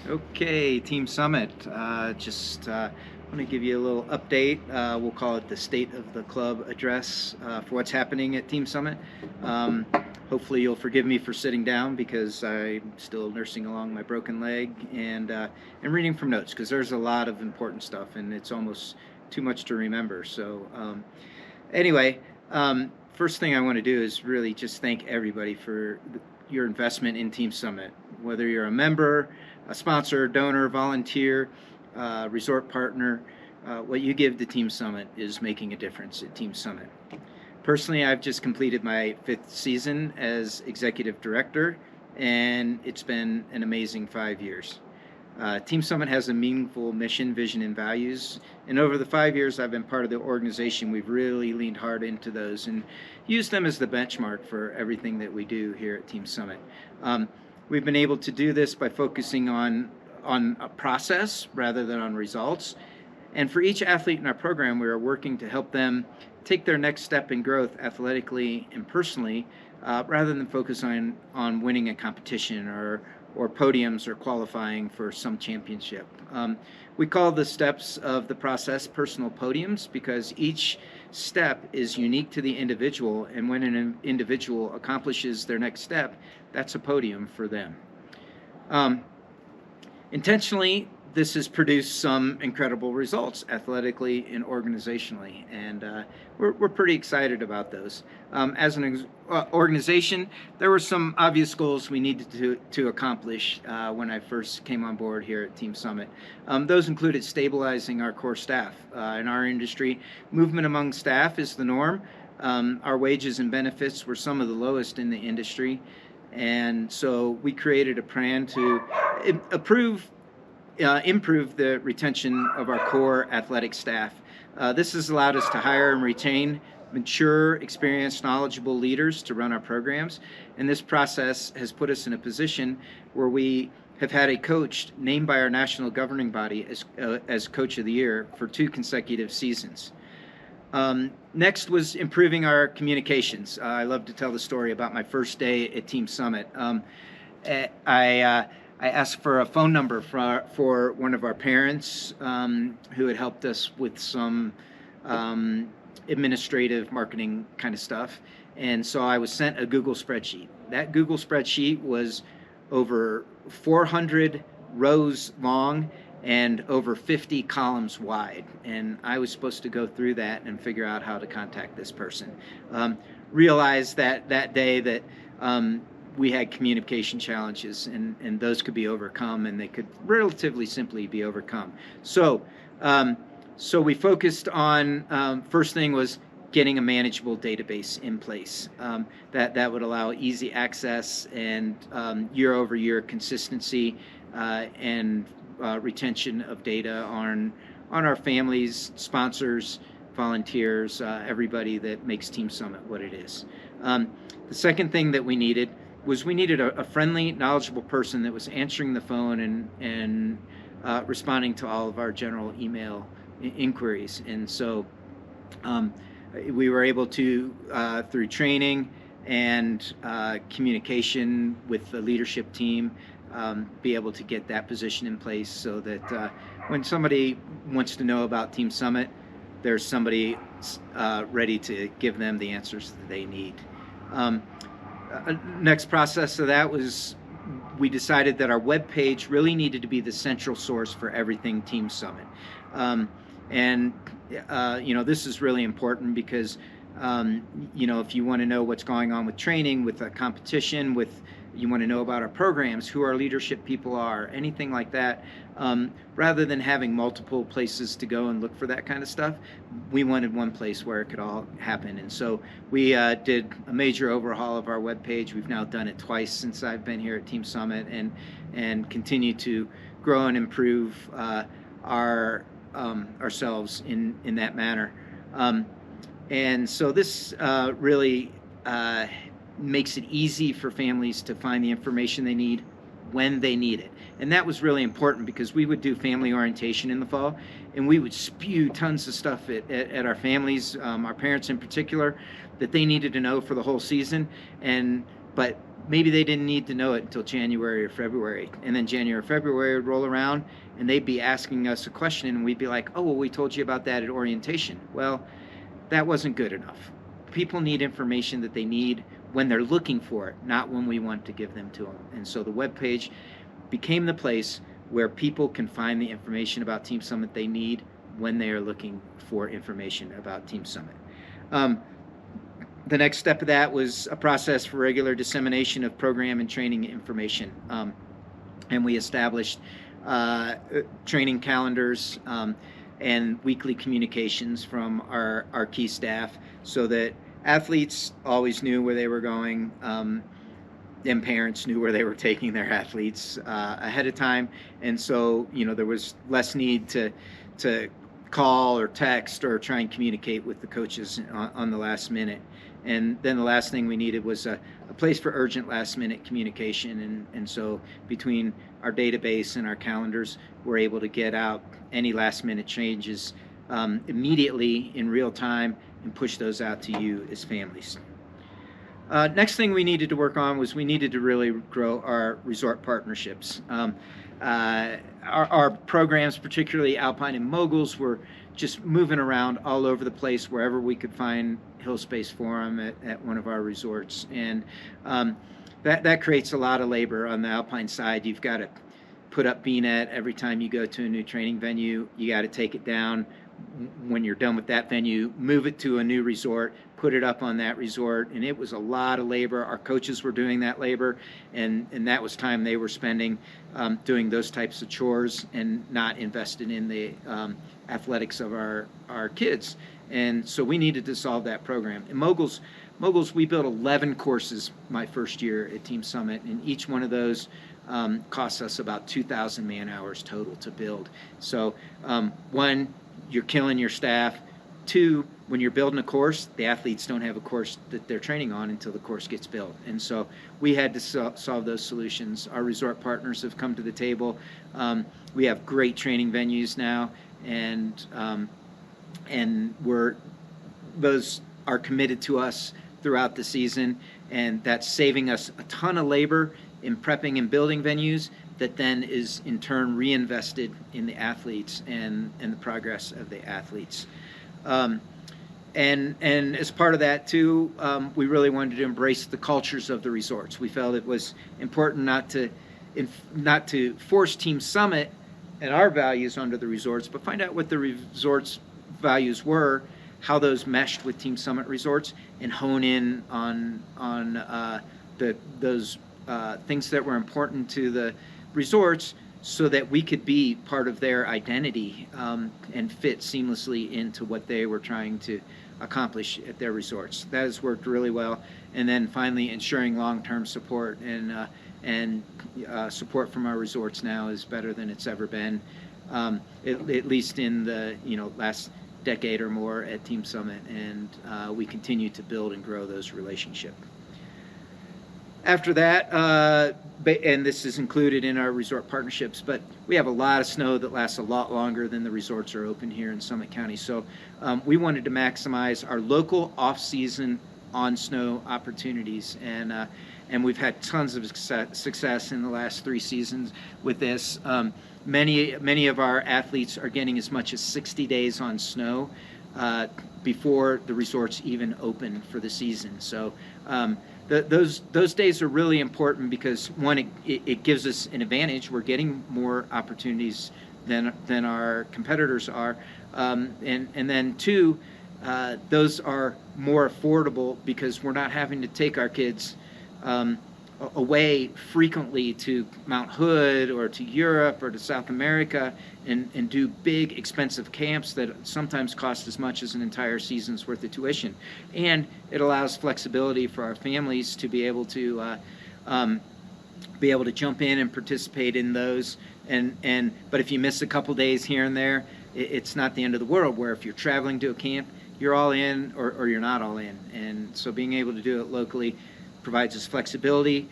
Okay, Team Summit. Just want to give you a little update. We'll call it the State of the Club address for what's happening at Team Summit. Um, Hopefully, you'll forgive me for sitting down because I'm still nursing along my broken leg and reading from notes because there's a lot of important stuff and it's almost too much to remember. Anyway, first thing I want to do is really just thank everybody for your investment in Team Summit, whether you're a member, a sponsor, donor, volunteer, resort partner. What you give to Team Summit is making a difference at Team Summit. Personally, I've just completed my 5th season as executive director, and it's been an amazing 5 years. Team Summit has a meaningful mission, vision, and values. And over the 5 years I've been part of the organization, we've really leaned hard into those and used them as the benchmark for everything that we do here at Team Summit. We've been able to do this by focusing on a process rather than on results. And for each athlete in our program, we are working to help them take their next step in growth athletically and personally, rather than focus on winning a competition or podiums or qualifying for some championship. We call the steps of the process personal podiums because each step is unique to the individual, and when an individual accomplishes their next step, that's a podium for them. Intentionally, this has produced some incredible results athletically and organizationally, and we're pretty excited about those. As an organization, there were some obvious goals we needed to accomplish when I first came on board here at Team Summit. Those included stabilizing our core staff. In our industry, movement among staff is the norm. Our wages and benefits were some of the lowest in the industry, and so we created a plan to improve the retention of our core athletic staff. This has allowed us to hire and retain mature, experienced, knowledgeable leaders to run our programs. And this process has put us in a position where we have had a coach named by our national governing body as Coach of the Year for 2 consecutive seasons. Next was improving our communications. I love to tell the story about my first day at Team Summit. I asked for a phone number for one of our parents who had helped us with some administrative marketing kind of stuff. And so I was sent a Google spreadsheet. That Google spreadsheet was over 400 rows long and over 50 columns wide. And I was supposed to go through that and figure out how to contact this person. Realized that day that we had communication challenges, and those could be overcome, and they could relatively simply be overcome. So we focused on, first thing was getting a manageable database in place that would allow easy access and year-over-year consistency and retention of data on our families, sponsors, volunteers, everybody that makes Team Summit what it is. The second thing that we needed was a friendly, knowledgeable person that was answering the phone and responding to all of our general email inquiries. And so we were able to, through training and communication with the leadership team, be able to get that position in place so that when somebody wants to know about Team Summit, there's somebody ready to give them the answers that they need. Next process of that was we decided that our web page really needed to be the central source for everything Team Summit. This is really important because, if you want to know what's going on with training, with a competition, you want to know about our programs, who our leadership people are, anything like that, rather than having multiple places to go and look for that kind of stuff, we wanted one place where it could all happen. And so we did a major overhaul of our webpage. We've now done it twice since I've been here at Team Summit, and continue to grow and improve ourselves in that manner. And so this really makes it easy for families to find the information they need when they need it. And that was really important because we would do family orientation in the fall, and we would spew tons of stuff at our families, our parents in particular, that they needed to know for the whole season. But maybe they didn't need to know it until January or February. And then January or February would roll around and they'd be asking us a question and we'd be like, oh, well, we told you about that at orientation. Well, that wasn't good enough. People need information that they need when they're looking for it, not when we want to give them to them. And so the webpage became the place where people can find the information about Team Summit they need when they are looking for information about Team Summit. The next step of that was a process for regular dissemination of program and training information. And we established training calendars and weekly communications from our key staff so that athletes always knew where they were going, and parents knew where they were taking their athletes ahead of time. And so, there was less need to call or text or try and communicate with the coaches on the last minute. And then the last thing we needed was a place for urgent last minute communication. And so between our database and our calendars, we're able to get out any last minute changes immediately in real time and push those out to you as families. Next thing we needed to work on was we needed to really grow our resort partnerships. Our programs, particularly Alpine and Moguls, were just moving around all over the place wherever we could find hill space for them at one of our resorts. And that creates a lot of labor on the Alpine side. You've got to put up BNet every time you go to a new training venue. You got to take it down when you're done with that venue, move it to a new resort, put it up on that resort. And it was a lot of labor. Our coaches were doing that labor, and that was time they were spending doing those types of chores and not invested in the athletics of our kids. And so we needed to solve that program. In Moguls, we built 11 courses my first year at Team Summit, and each one of those costs us about 2,000 man hours total to build. So one, you're killing your staff. Two, when you're building a course, the athletes don't have a course that they're training on until the course gets built. And so we had to solve those solutions. Our resort partners have come to the table. We have great training venues now, and those are committed to us throughout the season, and that's saving us a ton of labor in prepping and building venues that then is in turn reinvested in the athletes and the progress of the athletes. And as part of that too, we really wanted to embrace the cultures of the resorts. We felt it was important not to force Team Summit and our values onto the resorts, but find out what the resorts' values were, how those meshed with Team Summit resorts, and hone in on those things that were important to the resorts, so that we could be part of their identity and fit seamlessly into what they were trying to accomplish at their resorts. That has worked really well. And then finally, ensuring long-term support and support from our resorts now is better than it's ever been, at least in the last decade or more at Team Summit. And we continue to build and grow those relationships. After that, and this is included in our resort partnerships, but we have a lot of snow that lasts a lot longer than the resorts are open here in Summit County. So we wanted to maximize our local off-season on-snow opportunities, and we've had tons of success in the last 3 seasons with this. Many of our athletes are getting as much as 60 days on snow before the resorts even open for the season. So those days are really important because, one, it gives us an advantage. We're getting more opportunities than our competitors are, and then two, those are more affordable because we're not having to take our kids away frequently to Mount Hood or to Europe or to South America and do big expensive camps that sometimes cost as much as an entire season's worth of tuition. And it allows flexibility for our families to be able to jump in and participate in those. But if you miss a couple days here and there, it's not the end of the world, where if you're traveling to a camp, you're all in or you're not all in. And so being able to do it locally provides us flexibility,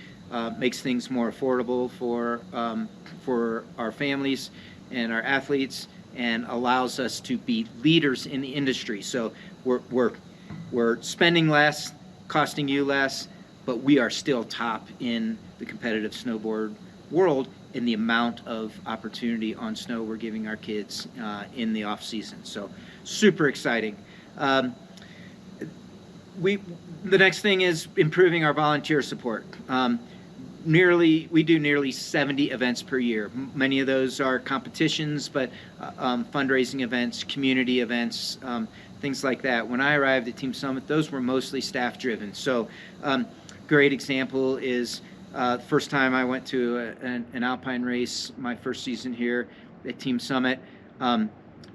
makes things more affordable for our families and our athletes, and allows us to be leaders in the industry. So we're spending less, costing you less, but we are still top in the competitive snowboard world in the amount of opportunity on snow we're giving our kids in the off season. So super exciting. Um, we the next thing is improving our volunteer support. We do nearly 70 events per year. Many of those are competitions, but fundraising events, community events, things like that. When I arrived at Team Summit, those were mostly staff driven. So great example is first time I went to an alpine race, my first season here at Team Summit. The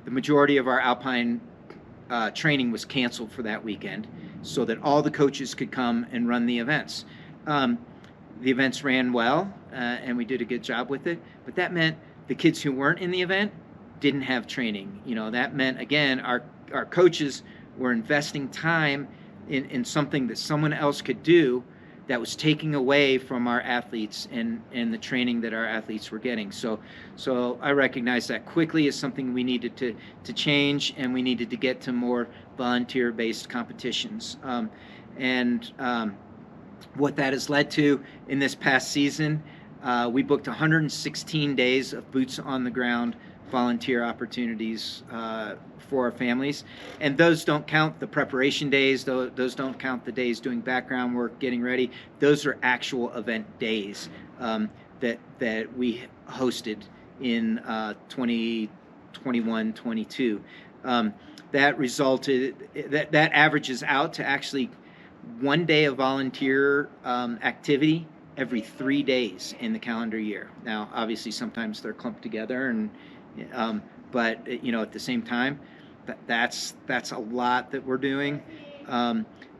majority of our alpine training was canceled for that weekend so that all the coaches could come and run the events. The events ran well, and we did a good job with it, but that meant the kids who weren't in the event didn't have training. That meant, again, our coaches were investing time in something that someone else could do that was taking away from our athletes and the training that our athletes were getting. So I recognized that quickly as something we needed to change, and we needed to get to more volunteer-based competitions. What that has led to in this past season, we booked 116 days of boots on the ground volunteer opportunities for our families, and those don't count the preparation days. Those don't count the days doing background work, getting ready. Those are actual event days that we hosted in 2021, 22. That resulted that averages out to actually 1 day of volunteer activity every 3 days in the calendar year. Now, obviously, sometimes they're clumped together, but at the same time, that's a lot that we're doing.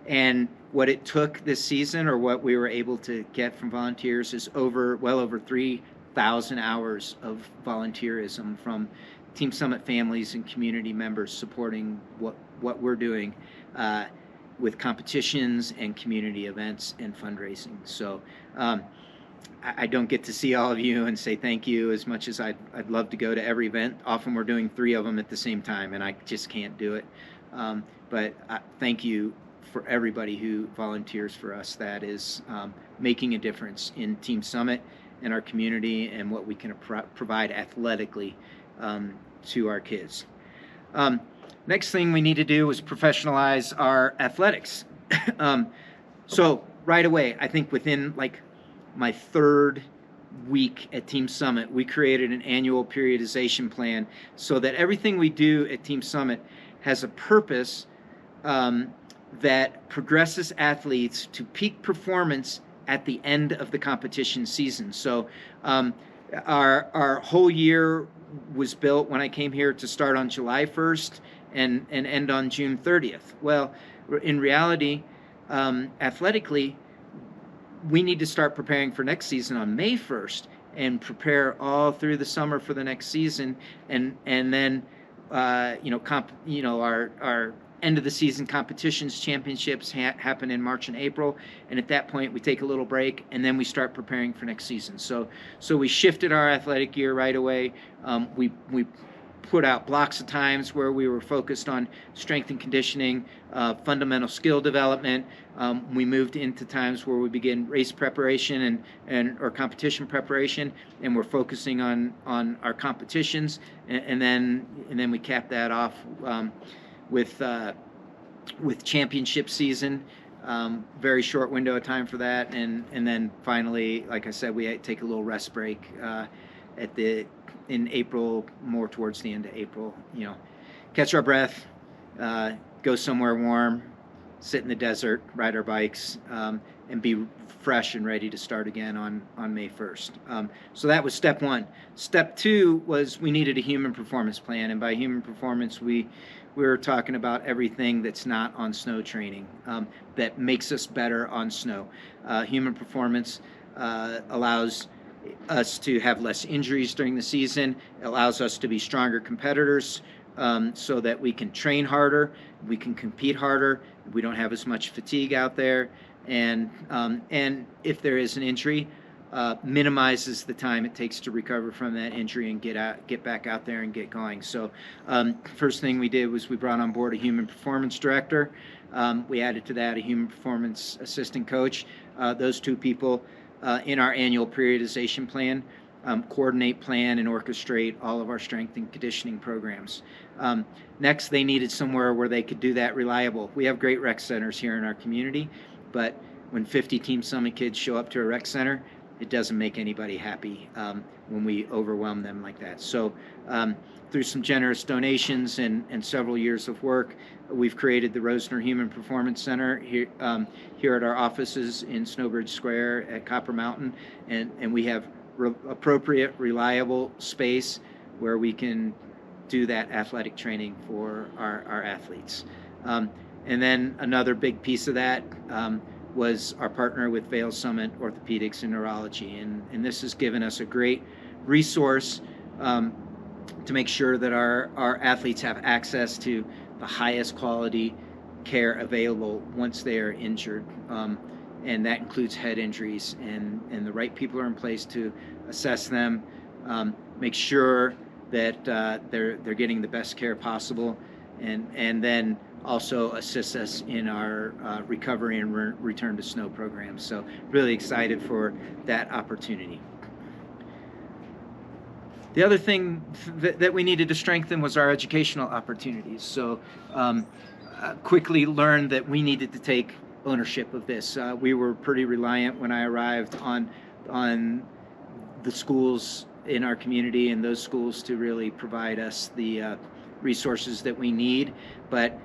And what it took this season, or what we were able to get from volunteers, is well over 3,000 hours of volunteerism from Team Summit families and community members supporting what we're doing with competitions and community events and fundraising. So I don't get to see all of you and say thank you as much as I'd love to go to every event. Often we're doing 3 of them at the same time, and I just can't do it. But thank you for everybody who volunteers for us. That is making a difference in Team Summit and our community and what we can provide athletically to our kids. Next thing we need to do is professionalize our athletics. So right away, I think within my 3rd week at Team Summit, we created an annual periodization plan so that everything we do at Team Summit has a purpose that progresses athletes to peak performance at the end of the competition season. So our whole year was built when I came here to start on July 1st and end on June 30th. Well, in reality, athletically, we need to start preparing for next season on May 1st and prepare all through the summer for the next season, and then our end of the season competitions, championships happen in March and April, and at that point we take a little break, and then we start preparing for next season. So we shifted our athletic year right away. We put out blocks of times where we were focused on strength and conditioning, fundamental skill development. We moved into times where we begin race preparation or competition preparation, and we're focusing on our competitions, and then we cap that off with championship season. Very short window of time for that, and then finally, like I said, we take a little rest break in April, more towards the end of April. Catch our breath, go somewhere warm, sit in the desert, ride our bikes, and be fresh and ready to start again on May 1st. So that was step 1. Step 2 was we needed a human performance plan, and by human performance, we were talking about everything that's not on snow training that makes us better on snow. Human performance allows us to have less injuries during the season. It allows us to be stronger competitors, so that we can train harder, we can compete harder, we don't have as much fatigue out there, and if there is an injury, minimizes the time it takes to recover from that injury and get back out there and get going. So, first thing we did was we brought on board a human performance director. We added to that a human performance assistant coach. Those two people in our annual periodization plan coordinate, plan, and orchestrate all of our strength and conditioning programs. Next, they needed somewhere where they could do that reliable. We have great rec centers here in our community, but when 50 Team Summit kids show up to a rec center, it doesn't make anybody happy when we overwhelm them like that. So through some generous donations and several years of work, we've created the Rosner Human Performance Center here at our offices in Snowbridge Square at Copper Mountain, and we have appropriate, reliable space where we can do that athletic training for our athletes. And then another big piece of that was our partner with Vail Summit Orthopedics and Neurology. And this has given us a great resource to make sure that our athletes have access to the highest quality care available once they are injured. And that includes head injuries, and the right people are in place to assess them, make sure that they're getting the best care possible, and then also assist us in our recovery and return to snow program. So really excited for that opportunity. The other thing that we needed to strengthen was our educational opportunities. So quickly learned that we needed to take ownership of this. We were pretty reliant when I arrived on the schools in our community and those schools to really provide us the resources that we need, but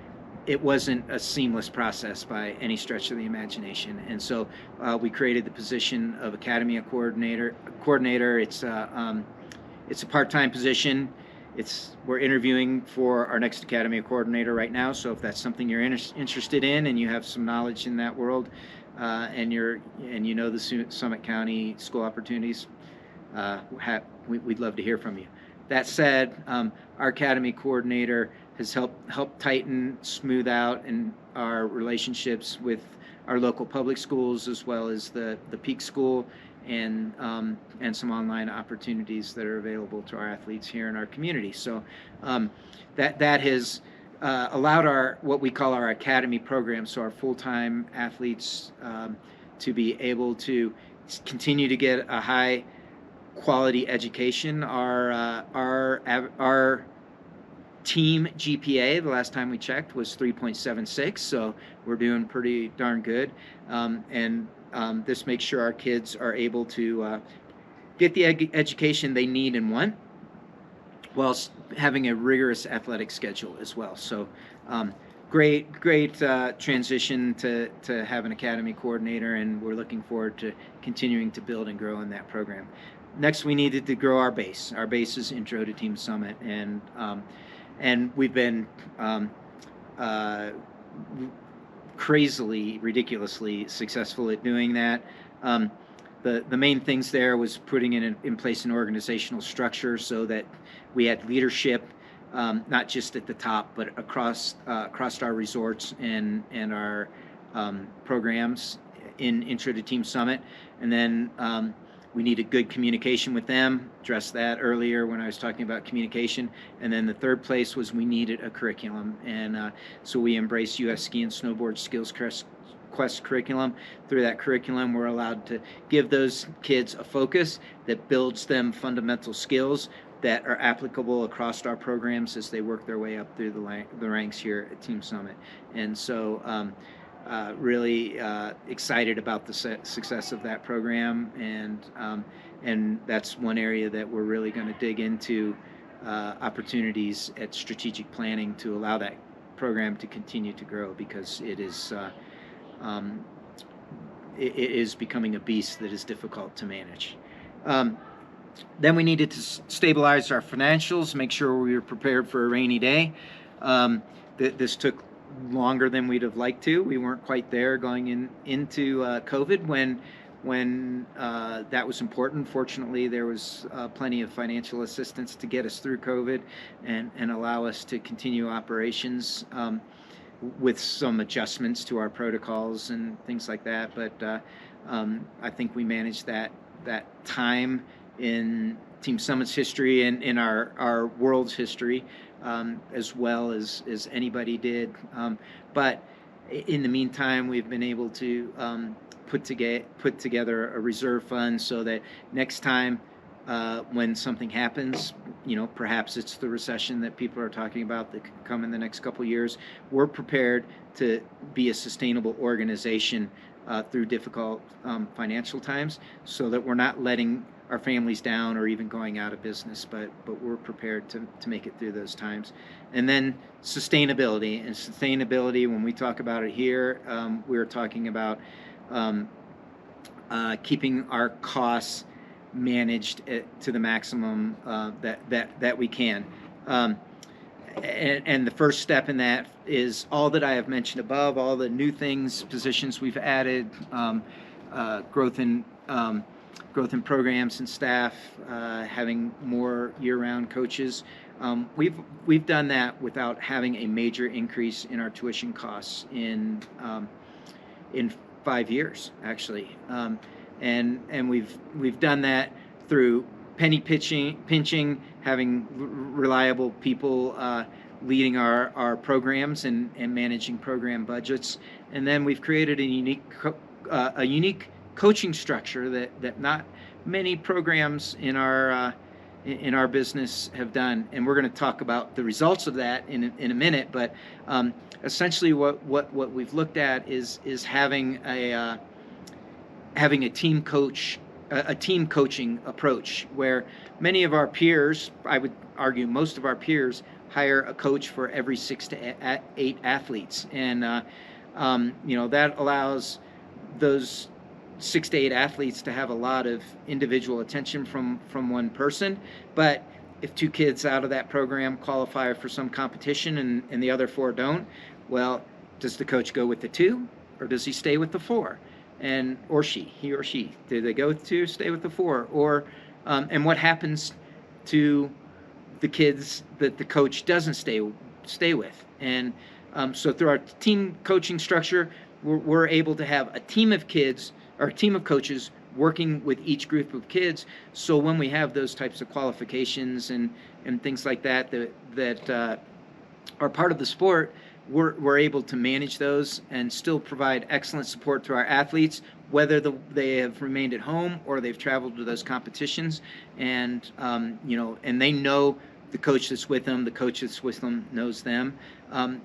it wasn't a seamless process by any stretch of the imagination. And so we created the position of Academy Coordinator. It's a part-time position. We're interviewing for our next Academy Coordinator right now. So if that's something you're interested in and you have some knowledge in that world, and you know the Summit County school opportunities, we'd love to hear from you. That said, our Academy Coordinator has helped tighten, smooth out our relationships with our local public schools as well as the Peak School and some online opportunities that are available to our athletes here in our community. So that has allowed what we call our academy program, so our full-time athletes to be able to continue to get a high quality education. Our team GPA, the last time we checked, was 3.76, so we're doing pretty darn good. And this makes sure our kids are able to get the education they need and want, whilst having a rigorous athletic schedule as well. So great transition to have an academy coordinator, and we're looking forward to continuing to build and grow in that program. Next, we needed to grow our base. Our base is Intro to Team Summit, and we've been crazily, ridiculously successful at doing that. The main things there was putting in place an organizational structure so that we had leadership, not just at the top, but across our resorts and our programs in Intro to Team Summit. And then we needed good communication with them. Addressed that earlier when I was talking about communication. And then the third place was we needed a curriculum. And so we embraced U.S. Ski and Snowboard Skills Quest curriculum. Through that curriculum, we're allowed to give those kids a focus that builds them fundamental skills that are applicable across our programs as they work their way up through the ranks here at Team Summit. And so really excited about the success of that program, and that's one area that we're really going to dig into opportunities at strategic planning to allow that program to continue to grow, because it is becoming a beast that is difficult to manage. Then we needed to stabilize our financials, make sure we were prepared for a rainy day. This took longer than we'd have liked to. We weren't quite there going into COVID when that was important. Fortunately, there was plenty of financial assistance to get us through COVID and allow us to continue operations with some adjustments to our protocols and things like that. But I think we managed that that time in Team Summit's history and in our world's history, as well as anybody did. But in the meantime, we've been able to put together a reserve fund so that next time when something happens, perhaps it's the recession that people are talking about that could come in the next couple of years, we're prepared to be a sustainable organization through difficult financial times, so that we're not letting our families down or even going out of business, but we're prepared to make it through those times. And then sustainability, when we talk about it here, we're talking about keeping our costs managed to the maximum that we can. And the first step in that is all that I have mentioned above, all the new things, positions we've added, growth in programs and staff, having more year-round coaches. We've done that without having a major increase in our tuition costs in 5 years, actually. And we've done that through penny pinching, having reliable people leading our programs and managing program budgets. And then we've created a unique coaching structure that not many programs in our business have done. And we're going to talk about the results of that in a minute. But essentially, what we've looked at is having a team coaching approach, where many of our peers, I would argue most of our peers, hire a coach for every 6 to 8 athletes, and that allows those 6 to 8 athletes to have a lot of individual attention from one person. But if 2 kids out of that program qualify for some competition and the other 4 don't, well, does the coach go with the 2, or does he stay with the 4? And he or she, do they go to stay with the 4? Or and what happens to the kids that the coach doesn't stay with? And so through our team coaching structure, we're able to have a team of kids or a team of coaches working with each group of kids. So when we have those types of qualifications and things like that are part of the sport, we're able to manage those and still provide excellent support to our athletes, whether they have remained at home or they've traveled to those competitions. And and they know the coach that's with them. The coach that's with them knows them.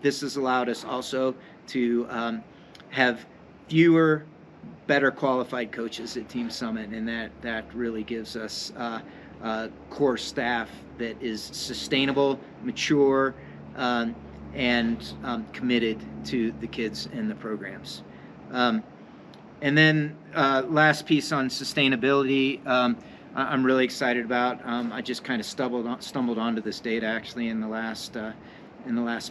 This has allowed us also to have fewer, better qualified coaches at Team Summit, and that really gives us core staff that is sustainable, mature, and committed to the kids and the programs. And then last piece on sustainability, I'm really excited about. I just kind of stumbled onto this data actually in the last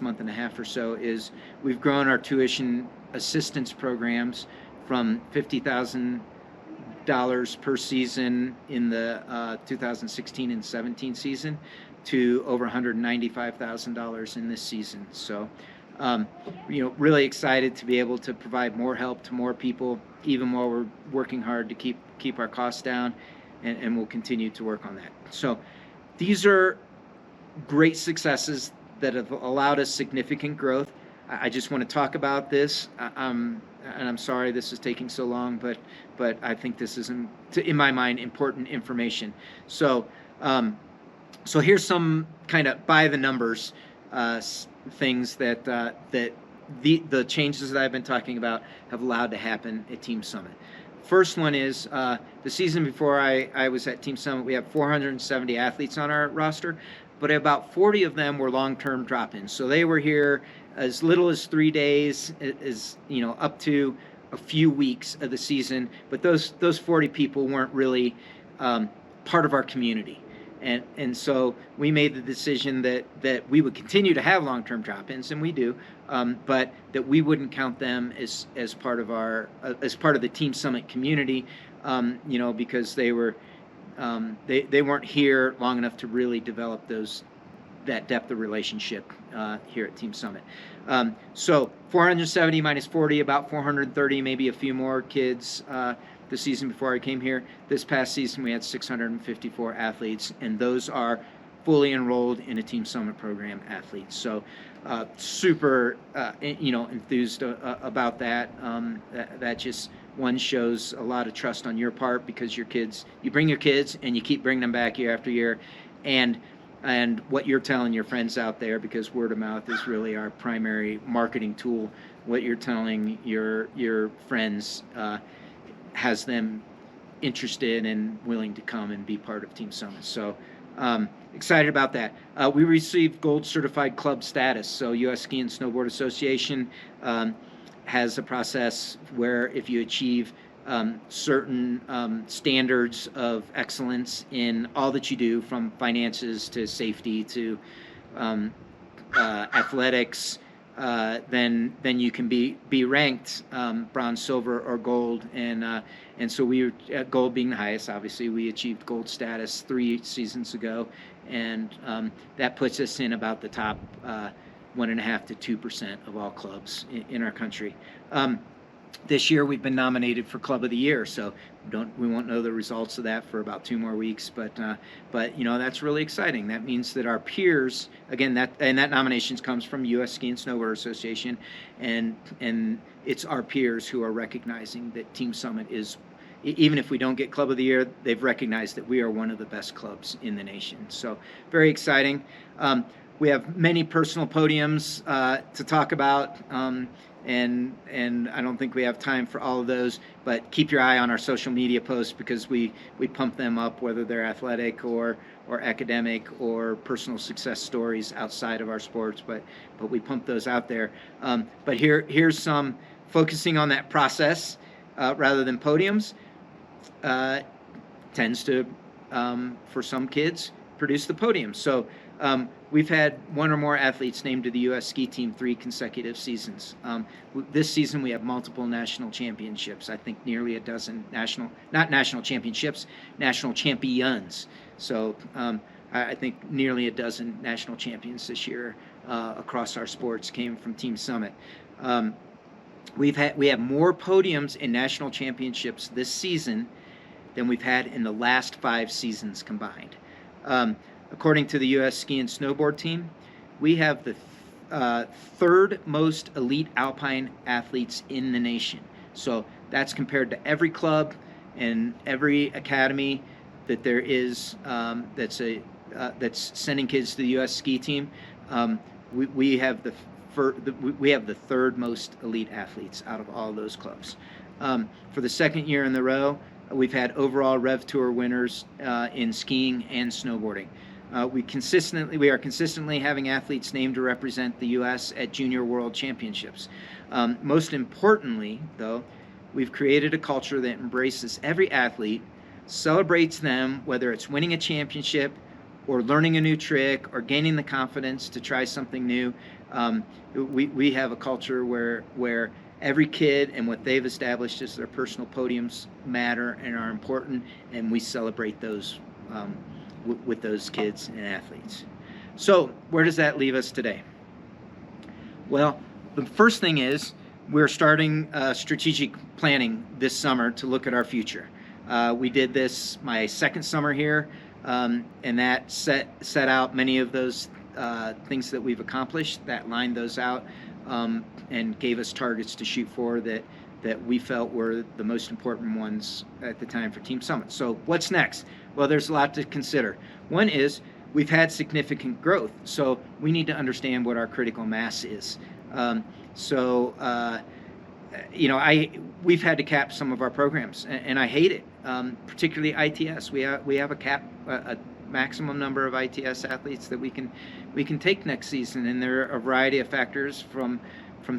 month and a half or so. Is we've grown our tuition assistance programs from $50,000 per season in the 2016 and 17 season to over $195,000 in this season. So, really excited to be able to provide more help to more people, even while we're working hard to keep our costs down, and we'll continue to work on that. So, these are great successes that have allowed us significant growth. I just want to talk about this. And I'm sorry this is taking so long, but I think this is, in my mind, important information. So here's some kind of by the numbers things that the changes that I've been talking about have allowed to happen at Team Summit. First one is the season before I was at Team Summit, we have 470 athletes on our roster, but about 40 of them were long-term drop-ins. So they were here as little as 3 days, up to a few weeks of the season. But those 40 people weren't really part of our community. And so we made the decision that we would continue to have long-term drop-ins, and we do, but that we wouldn't count them as part of the Team Summit community, because they weren't here long enough to really develop that depth of relationship here at Team Summit. So 470 minus 40, about 430, maybe a few more kids the season before I came here. This past season, we had 654 athletes, and those are fully enrolled in a Team Summit program athletes. So super, enthused about that. That just one shows a lot of trust on your part, because you bring your kids and you keep bringing them back year after year, and what you're telling your friends out there, because word of mouth is really our primary marketing tool. What you're telling your friends has them interested and willing to come and be part of Team Summit. So excited about that. We received gold certified club status. So U.S. Ski and Snowboard Association has a process where if you achieve certain standards of excellence in all that you do, from finances to safety to athletics, then you can be ranked bronze, silver, or gold, and so we gold being the highest. Obviously, we achieved gold status 3 seasons ago, and that puts us in about the top 1.5% to 2% of all clubs in our country. This year we've been nominated for Club of the Year, so we won't know the results of that for about 2 more weeks, but that's really exciting. That means that our peers, again, that nominations comes from U.S. Ski and Snowboard Association, and it's our peers who are recognizing that Team Summit is, even if we don't get Club of the Year, they've recognized that we are one of the best clubs in the nation. So very exciting. We have many personal podiums to talk about, and I don't think we have time for all of those, but keep your eye on our social media posts, because we pump them up, whether they're athletic or academic or personal success stories outside of our sports, but we pump those out there. But here's some focusing on that process rather than podiums. Tends to, for some kids, produce the podium. So we've had 1 or more athletes named to the U.S. ski team 3 consecutive seasons. This season we have multiple national championships. I think nearly a dozen not national championships, national champions. So I think nearly a dozen national champions this year across our sports came from Team Summit. We have more podiums in national championships this season than we've had in the last 5 seasons combined. According to the U.S. Ski and Snowboard team, we have the 3rd most elite alpine athletes in the nation. So that's compared to every club and every academy that there is that's sending kids to the U.S. ski team. We have the 3rd most elite athletes out of all those clubs. For the 2nd year in a row, we've had overall Rev Tour winners in skiing and snowboarding. We are consistently having athletes named to represent the U.S. at Junior World Championships. Most importantly, though, we've created a culture that embraces every athlete, celebrates them, whether it's winning a championship or learning a new trick or gaining the confidence to try something new. We have a culture where every kid and what they've established as their personal podiums matter and are important, and we celebrate those with those kids and athletes. So where does that leave us today? Well, the first thing is we're starting strategic planning this summer to look at our future. We did this my 2nd summer here, and that set out many of those things that we've accomplished, that lined those out, and gave us targets to shoot for that we felt were the most important ones at the time for Team Summit. So what's next? Well, there's a lot to consider. One is we've had significant growth, so we need to understand what our critical mass is. We've had to cap some of our programs, and I hate it, particularly ITS. We have a cap, a maximum number of ITS athletes that we can take next season, and there are a variety of factors from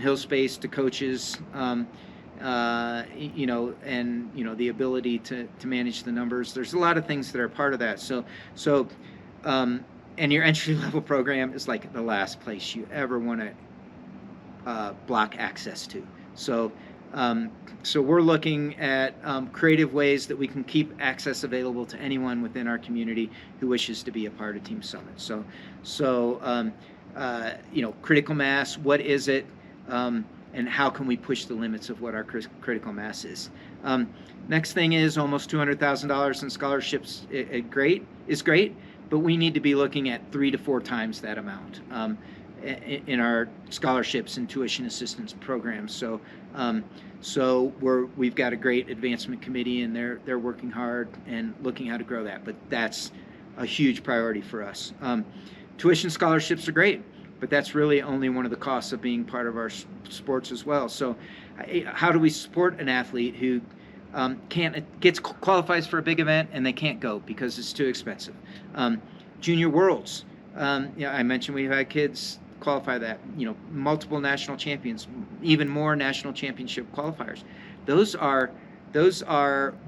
hill space to coaches, the ability to manage the numbers. There's a lot of things that are part of that. And your entry level program is like the last place you ever want to block access to. So we're looking at creative ways that we can keep access available to anyone within our community who wishes to be a part of Team Summit. Critical mass, what is it? And how can we push the limits of what our critical mass is? Next thing is almost $200,000 in scholarships. Great, but we need to be looking at 3 to 4 times that amount in our scholarships and tuition assistance programs. So we've got a great advancement committee, and they're working hard and looking how to grow that. But that's a huge priority for us. Tuition scholarships are great, but that's really only one of the costs of being part of our sports as well. So how do we support an athlete who qualifies for a big event and they can't go because it's too expensive? Junior Worlds, I mentioned we've had kids qualify that, multiple national champions, even more national championship qualifiers. Those are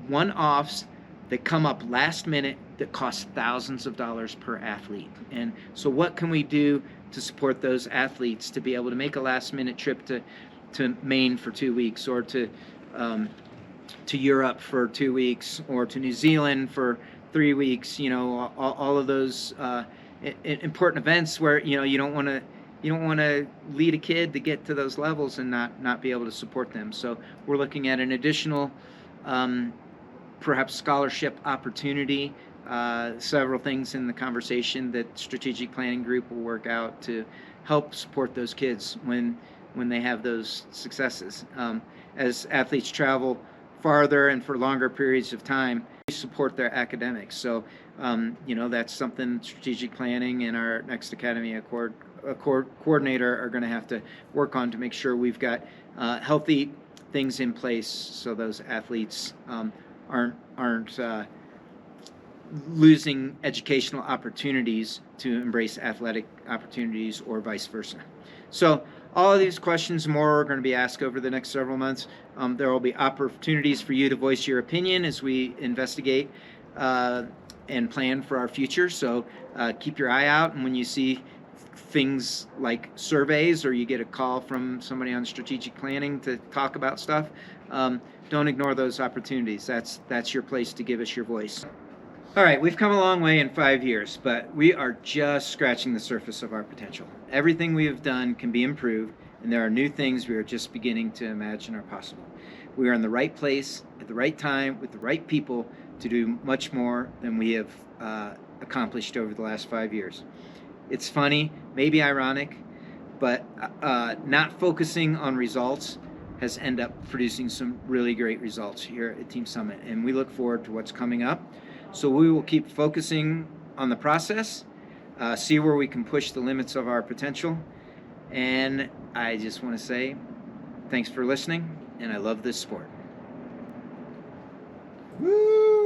one-offs that come up last minute that cost thousands of dollars per athlete. And so what can we do to support those athletes to be able to make a last-minute trip to Maine for 2 weeks, or to Europe for 2 weeks, or to New Zealand for 3 weeks? All of those important events where you don't want to lead a kid to get to those levels and not be able to support them. So we're looking at an additional perhaps scholarship opportunity, several things in the conversation that strategic planning group will work out to help support those kids when they have those successes. As athletes travel farther and for longer periods of time, we support their academics. So that's something strategic planning and our next Academy coordinator are going to have to work on to make sure we've got healthy things in place so those athletes aren't losing educational opportunities to embrace athletic opportunities, or vice versa. So all of these questions and more are going to be asked over the next several months. There will be opportunities for you to voice your opinion as we investigate and plan for our future. So keep your eye out, and when you see things like surveys, or you get a call from somebody on strategic planning to talk about stuff, don't ignore those opportunities. That's your place to give us your voice. All right, we've come a long way in 5 years, but we are just scratching the surface of our potential. Everything we have done can be improved, and there are new things we are just beginning to imagine are possible. We are in the right place at the right time with the right people to do much more than we have accomplished over the last 5 years. It's funny, maybe ironic, but not focusing on results has ended up producing some really great results here at Team Summit, and we look forward to what's coming up. So we will keep focusing on the process, see where we can push the limits of our potential, and I just want to say thanks for listening, and I love this sport. Woo!